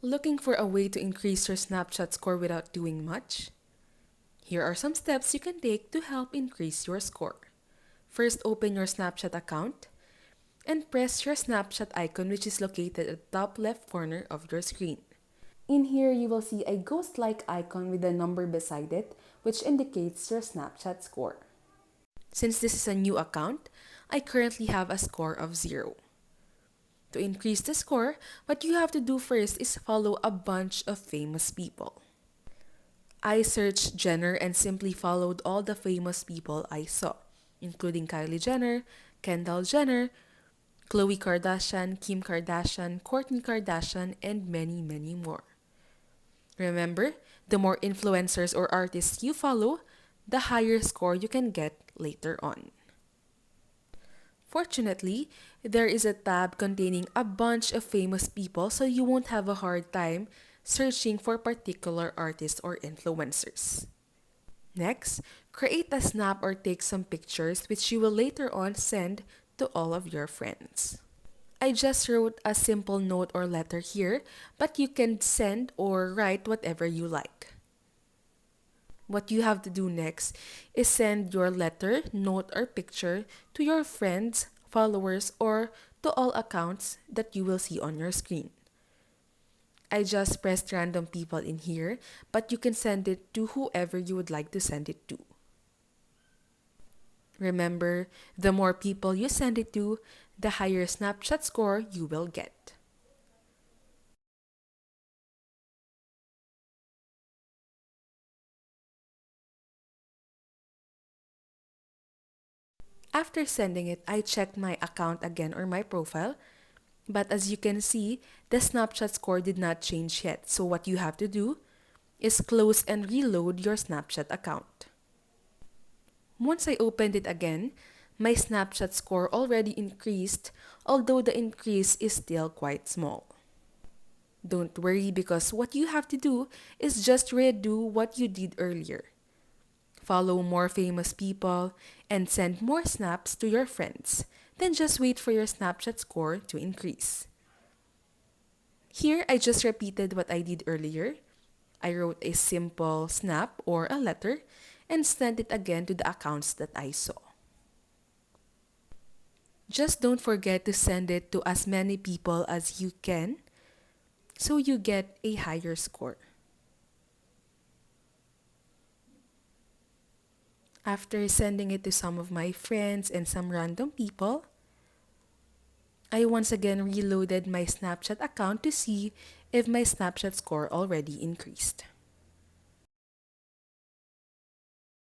Looking for a way to increase your Snapchat score without doing much? Here are some steps you can take to help increase your score. First, open your Snapchat account and press your Snapchat icon, which is located at the top left corner of your screen. In here, you will see a ghost-like icon with a number beside it, which indicates your Snapchat score. Since this is a new account, I currently have a score of 0. To increase the score, what you have to do first is follow a bunch of famous people. I searched Jenner and simply followed all the famous people I saw, including Kylie Jenner, Kendall Jenner, Khloe Kardashian, Kim Kardashian, Kourtney Kardashian, and many, many more. Remember, the more influencers or artists you follow, the higher score you can get later on. Fortunately, there is a tab containing a bunch of famous people, so you won't have a hard time searching for particular artists or influencers. Next, create a snap or take some pictures which you will later on send to all of your friends. I just wrote a simple note or letter here, but you can send or write whatever you like. What you have to do next is send your letter, note, or picture to your friends, followers, or to all accounts that you will see on your screen. I just pressed random people in here, but you can send it to whoever you would like to send it to. Remember, the more people you send it to, the higher Snapchat score you will get. After sending it, I checked my account again or my profile, but as you can see, the Snapchat score did not change yet. So what you have to do is close and reload your Snapchat account. Once I opened it again, my Snapchat score already increased, although the increase is still quite small. Don't worry, because what you have to do is just redo what you did earlier. Follow more famous people and send more snaps to your friends. Then just wait for your Snapchat score to increase. Here, I just repeated what I did earlier. I wrote a simple snap or a letter and sent it again to the accounts that I saw. Just don't forget to send it to as many people as you can so you get a higher score. After sending it to some of my friends and some random people, I once again reloaded my Snapchat account to see if my Snapchat score already increased.